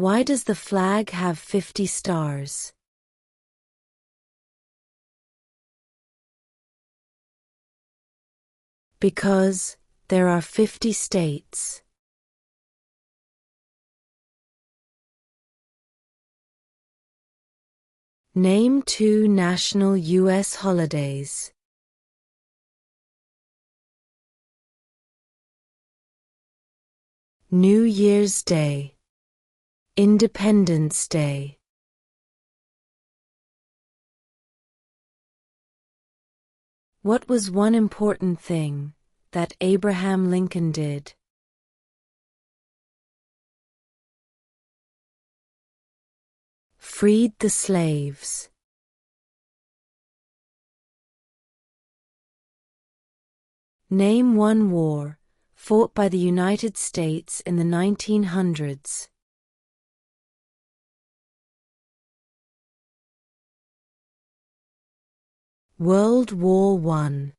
Why does the flag have 50 stars? Because there are 50 states. Name 2 national U.S. holidays. New Year's Day, Independence Day. What was one important thing that Abraham Lincoln did? Freed the slaves. Name one war fought by the United States in the 1900s. World War I.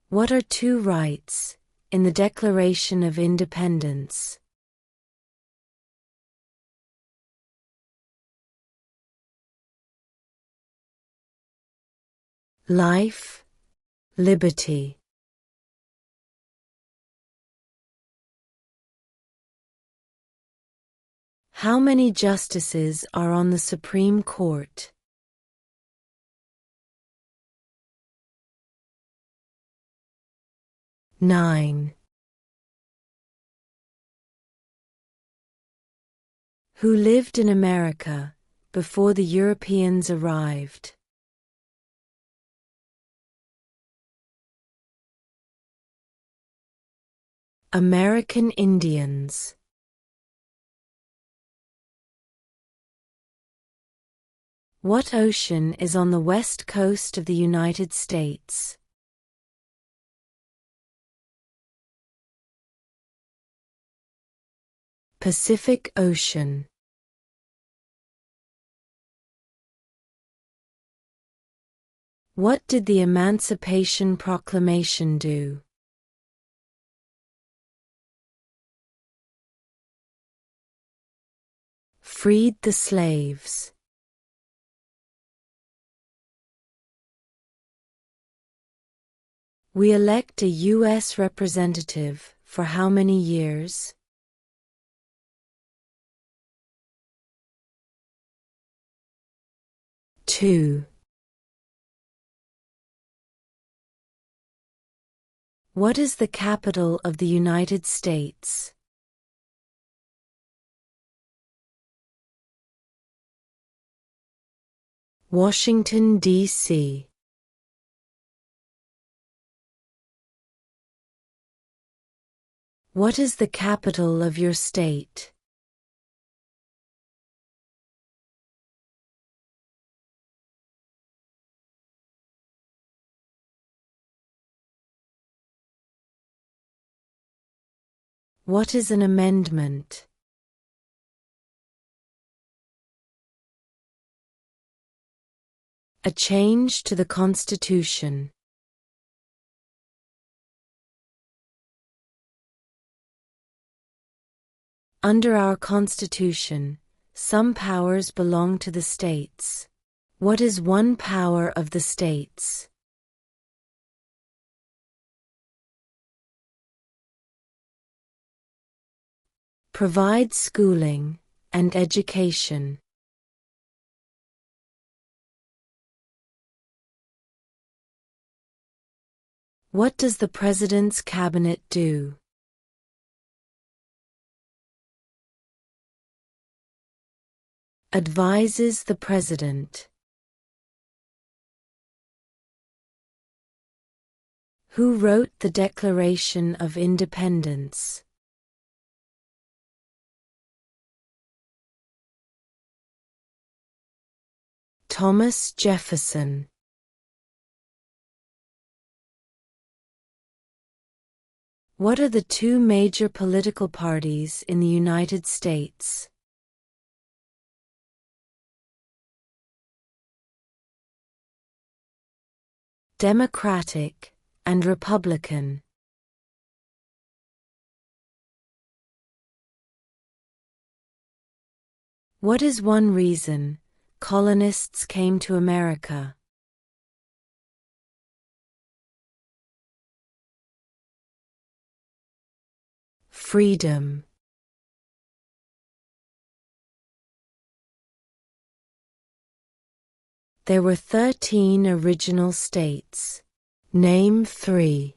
What are 2 rights in the Declaration of Independence? Life, liberty. How many justices are on the Supreme Court? 9. Who lived in America before the Europeans arrived? American Indians. What ocean is on the west coast of the United States? Pacific Ocean. What did the Emancipation Proclamation do? Freed the slaves. We elect a U.S. representative for how many years? 2. What is the capital of the United States? Washington, D.C. What is the capital of your state? What is an amendment? A change to the Constitution. Under our Constitution, some powers belong to the states. What is one power of the states? Provide schooling and education. What does the President's Cabinet do? Advises the President. Who wrote the Declaration of Independence? Thomas Jefferson. What are the 2 major political parties in the United States? Democratic and Republican. What is one reason colonists came to America? Freedom. There were 13 original states. Name 3.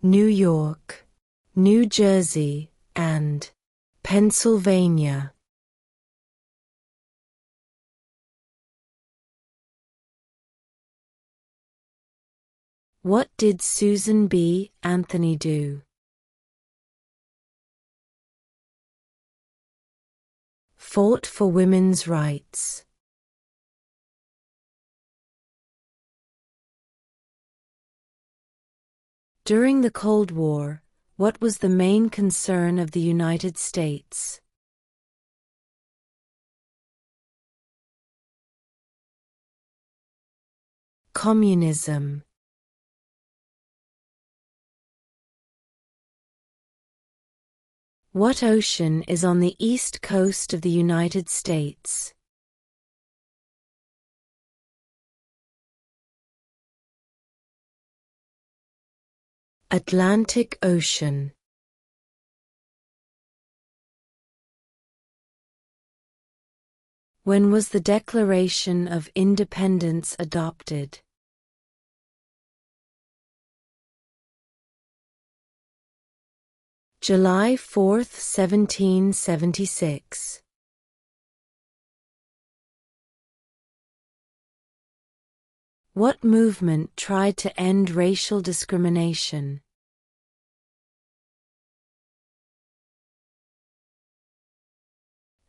New York, New Jersey, and Pennsylvania. What did Susan B. Anthony do? Fought for women's rights. During the Cold War, what was the main concern of the United States? Communism. What ocean is on the east coast of the United States? Atlantic Ocean. When was the Declaration of Independence adopted? July 4, 1776. What movement tried to end racial discrimination?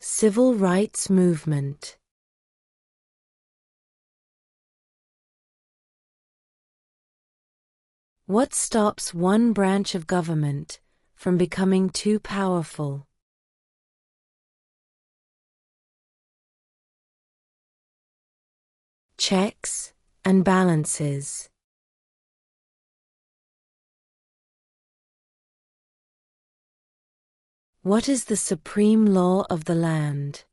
Civil rights movement. What stops one branch of government from becoming too powerful? Checks and balances. What is the supreme law of the land?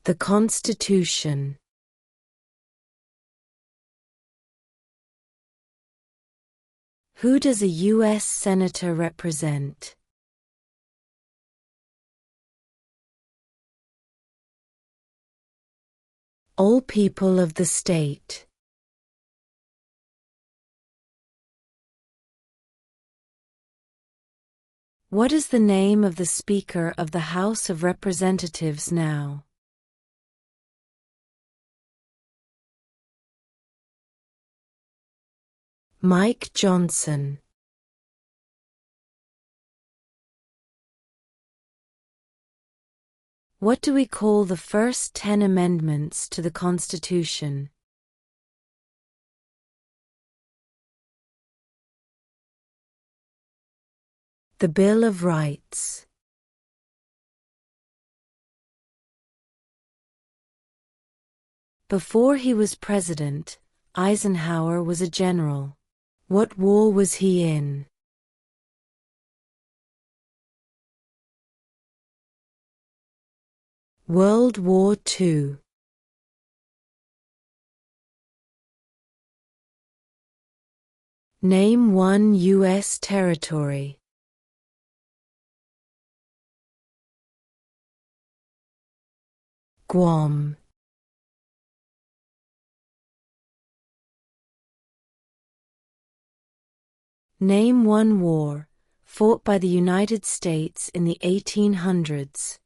The Constitution. Who does a U.S. Senator represent? All people of the state. What is the name of the Speaker of the House of Representatives now? Mike Johnson. What do we call the first 10 amendments to the Constitution? The Bill of Rights. Before he was president, Eisenhower was a general. What war was he in? World War II. Name one U.S. territory. Guam. Name one war fought by the United States in the 1800s.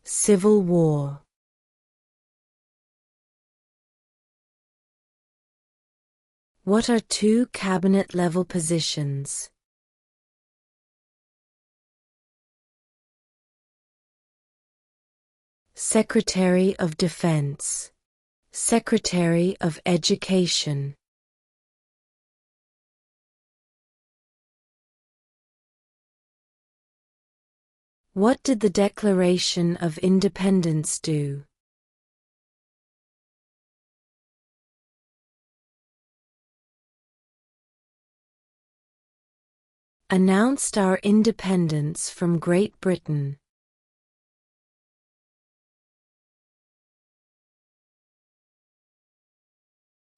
Civil War. What are two cabinet-level positions? Secretary of Defense. Secretary of Education. What did the Declaration of Independence do? Announced our independence from Great Britain.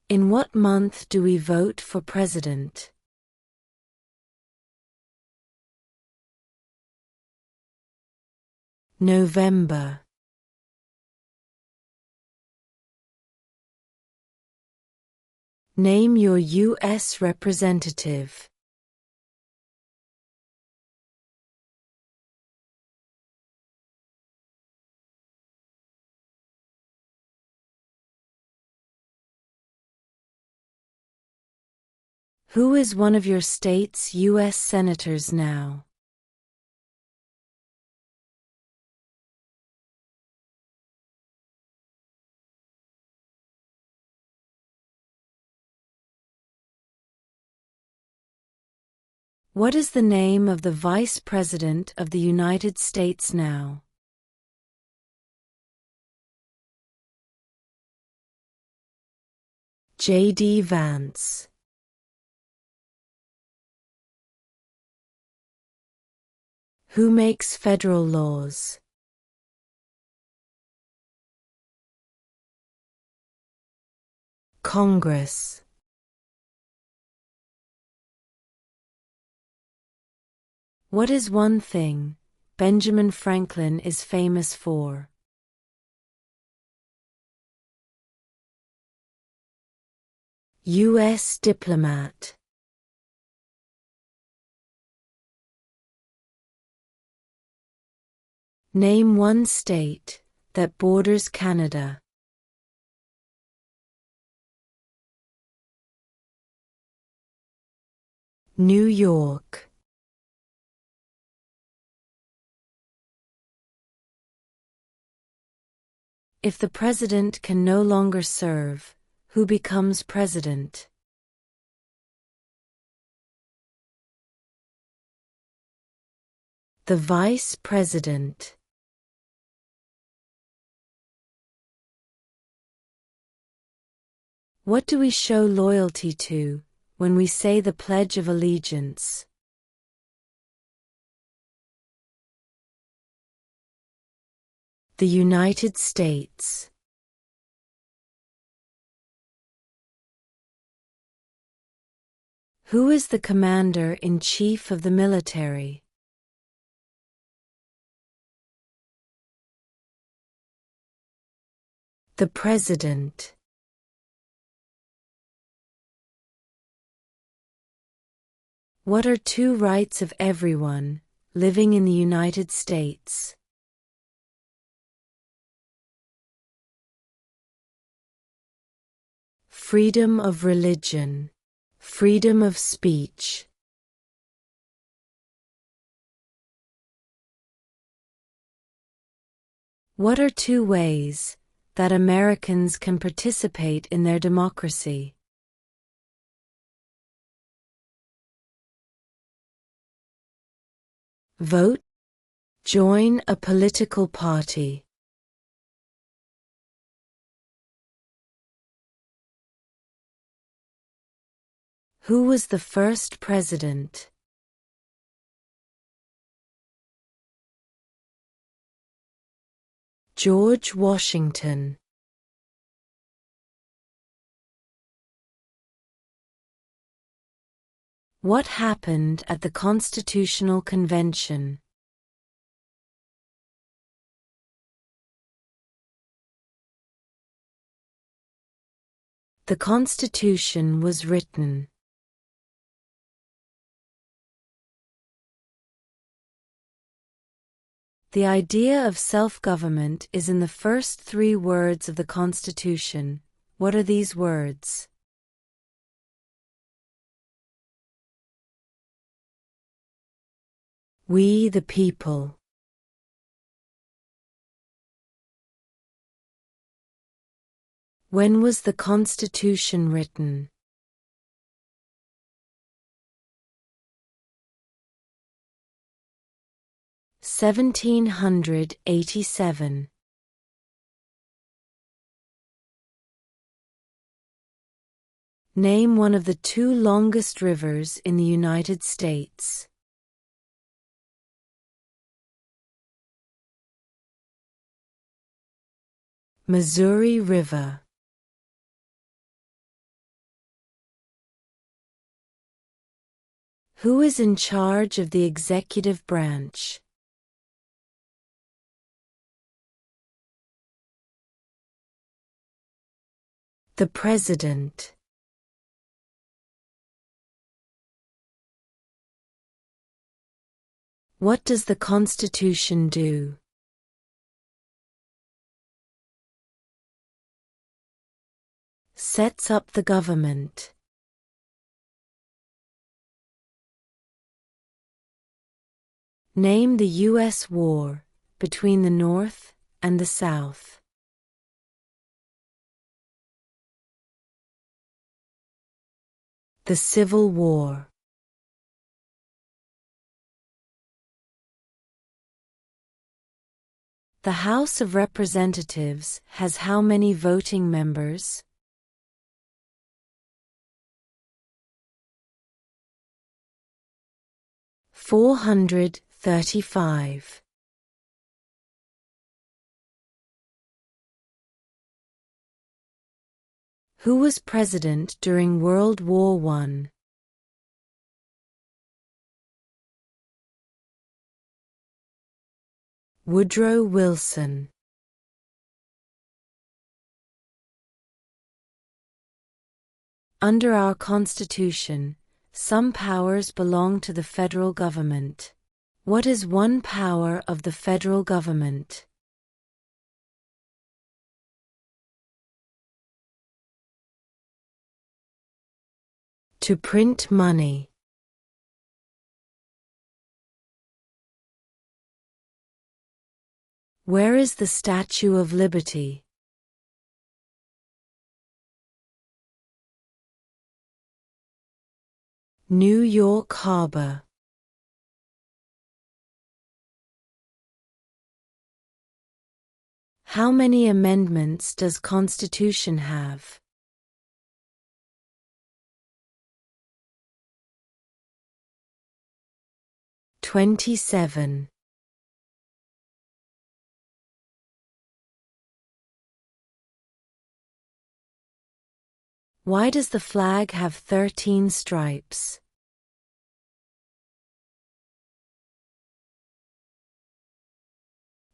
In what month do we vote for president? November. Name your U.S. representative. Who is one of your state's U.S. senators now? What is the name of the Vice President of the United States now? J.D. Vance. Who makes federal laws? Congress. What is one thing Benjamin Franklin is famous for? U.S. diplomat. Name one state that borders Canada. New York. If the president can no longer serve, who becomes president? The vice president. What do we show loyalty to when we say the Pledge of Allegiance? The United States. Who is the Commander-in-Chief of the military? The President. What are two rights of everyone living in the United States? Freedom of religion, freedom of speech. What are two ways that Americans can participate in their democracy? Vote, join a political party. Who was the first president? George Washington. What happened at the Constitutional Convention? The Constitution was written. The idea of self-government is in the first three words of the Constitution. What are these words? We the people. When was the Constitution written? 1787. Name one of the two longest rivers in the United States. Missouri River. Who is in charge of the executive branch? The President. What does the Constitution do? Sets up the government. Name the U.S. war between the North and the South. The Civil War. The House of Representatives has how many voting members? 435. Who was president during World War I? Woodrow Wilson. Under our Constitution, some powers belong to the federal government. What is one power of the federal government? To print money. Where is the Statue of Liberty? New York Harbor. How many amendments does Constitution have? 27. Why does the flag have 13 stripes?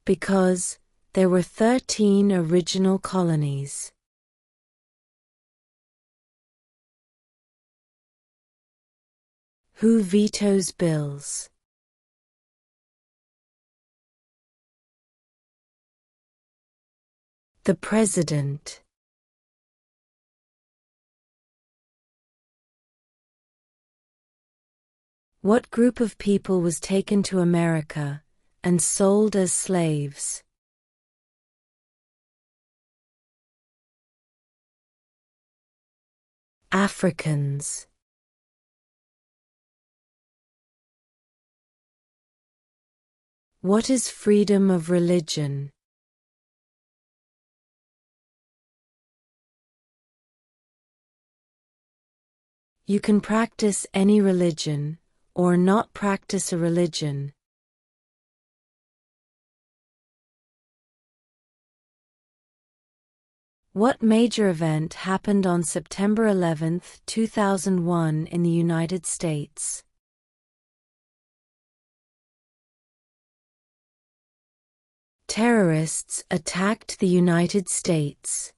Because there were 13 original colonies. Who vetoes bills? The President. What group of people was taken to America and sold as slaves? Africans. What is freedom of religion? You can practice any religion, or not practice a religion. What major event happened on September 11, 2001 in the United States? Terrorists attacked the United States.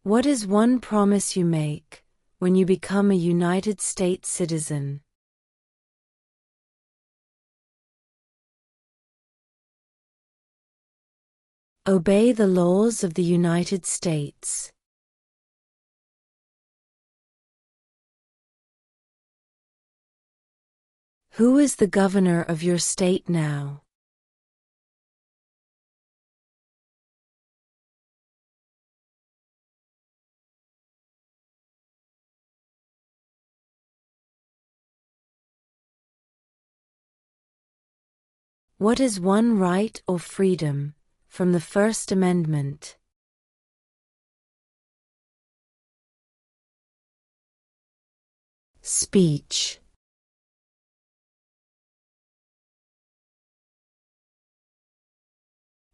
What is one promise you make when you become a United States citizen? Obey the laws of the United States. Who is the governor of your state now? What is one right or freedom from the First Amendment? Speech.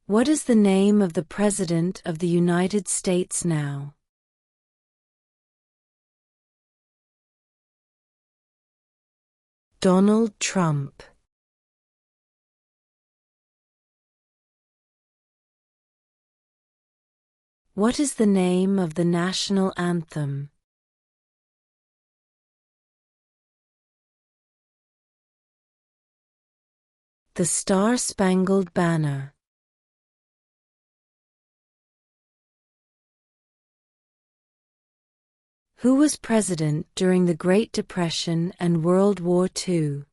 What is the name of the President of the United States now? Donald Trump. What is the name of the national anthem? The Star-Spangled Banner. Who was president during the Great Depression and World War II?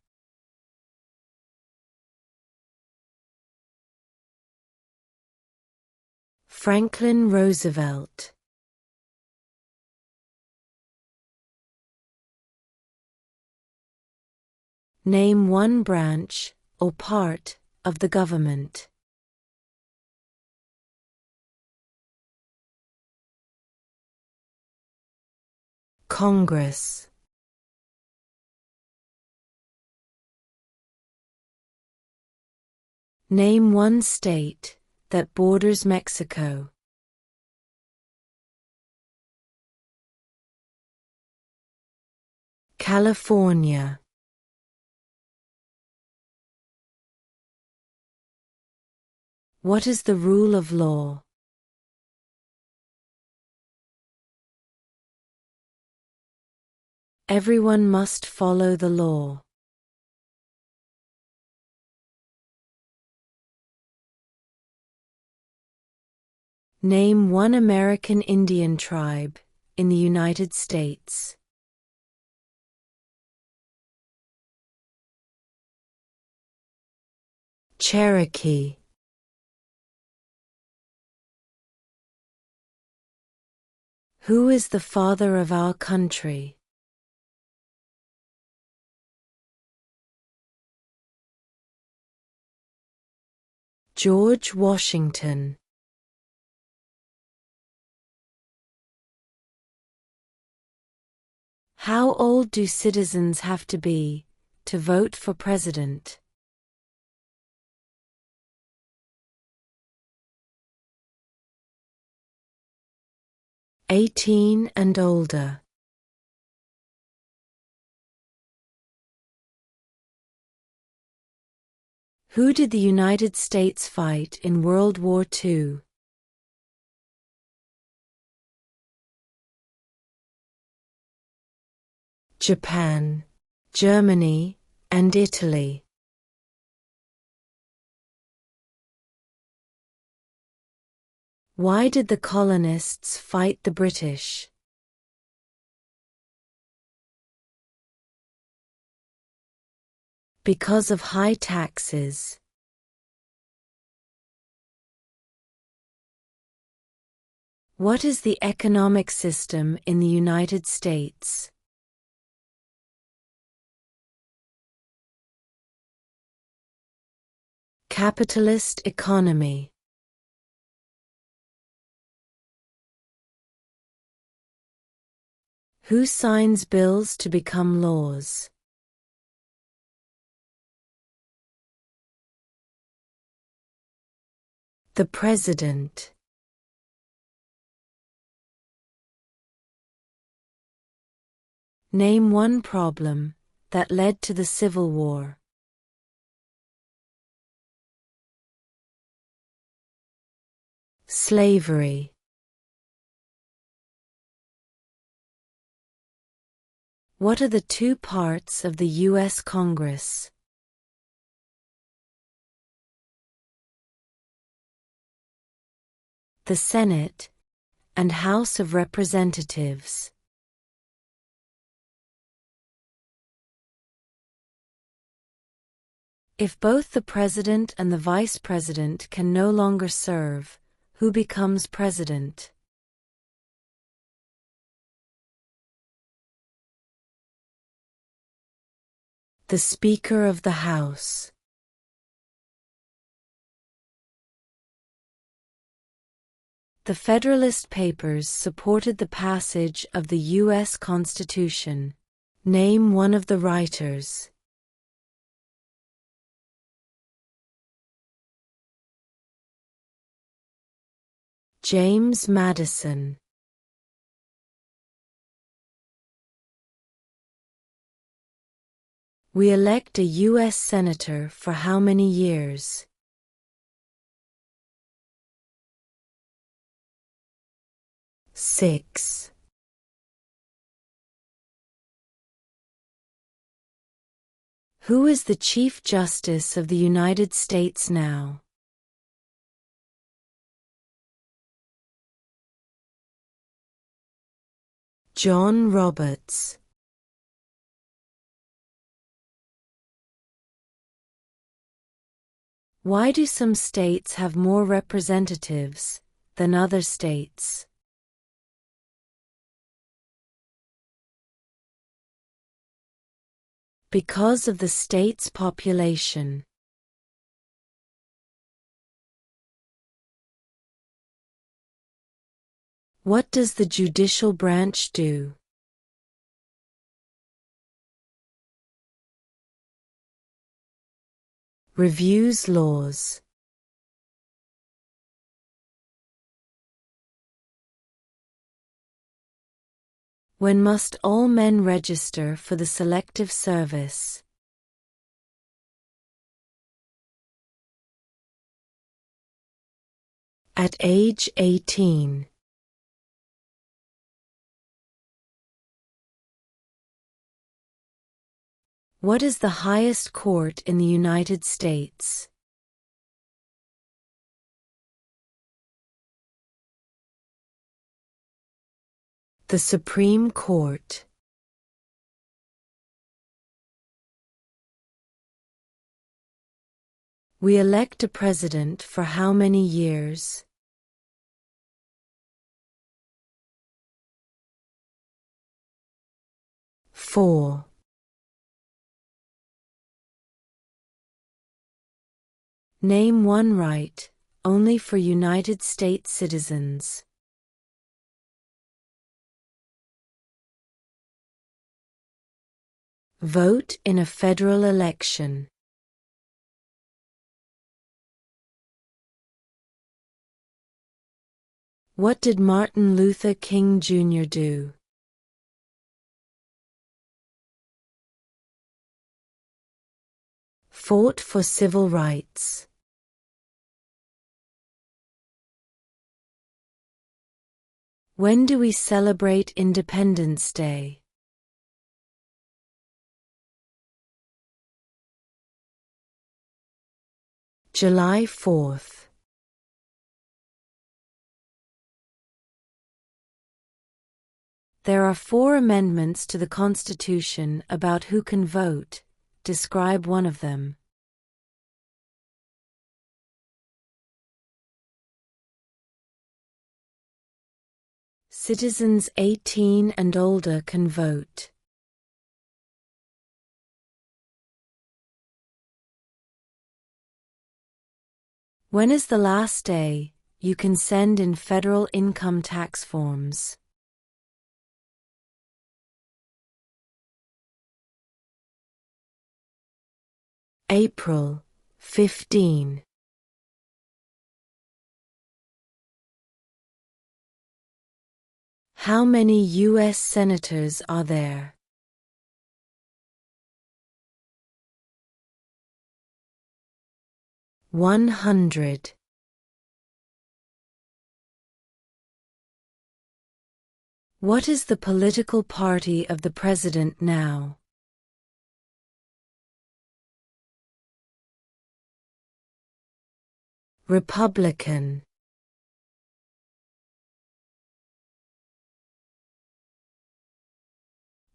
Franklin Roosevelt. Name one branch or part of the government. Congress. Name one state that borders Mexico. California. What is the rule of law? Everyone must follow the law. Name one American Indian tribe in the United States. Cherokee. Who is the father of our country? George Washington. How old do citizens have to be to vote for president? 18 and older. Who did the United States fight in World War II? Japan, Germany, and Italy. Why did the colonists fight the British? Because of high taxes. What is the economic system in the United States? Capitalist economy. Who signs bills to become laws? The President. Name one problem that led to the Civil War. Slavery. What are the two parts of the U.S. Congress? The Senate and House of Representatives. If both the President and the Vice President can no longer serve, who becomes President? The Speaker of the House. The Federalist Papers supported the passage of the U.S. Constitution. Name one of the writers. James Madison. We elect a U.S. Senator for how many years? 6. Who is the Chief Justice of the United States now? John Roberts. Why do some states have more representatives than other states? Because of the state's population. What does the judicial branch do? Reviews laws. When must all men register for the Selective Service? At age 18. What is the highest court in the United States? The Supreme Court. We elect a president for how many years? 4. Name one right, only for United States citizens. Vote in a federal election. What did Martin Luther King Jr. do? Fought for civil rights. When do we celebrate Independence Day? July 4th. There are 4 amendments to the Constitution about who can vote. Describe one of them. Citizens 18 and older can vote. When is the last day you can send in federal income tax forms? April 15. How many U.S. senators are there? 100. What is the political party of the president now? Republican.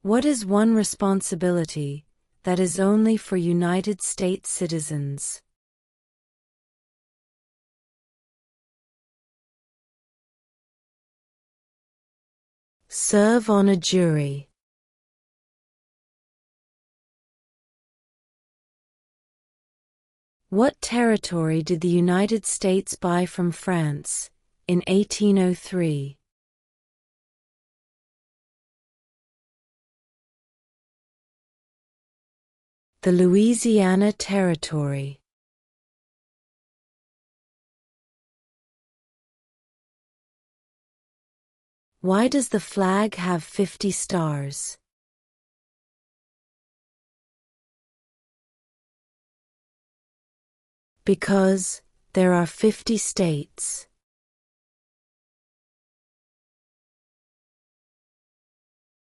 What is one responsibility that is only for United States citizens? Serve on a jury. What territory did the United States buy from France in 1803? The Louisiana Territory. Why does the flag have 50 stars? Because there are 50 states.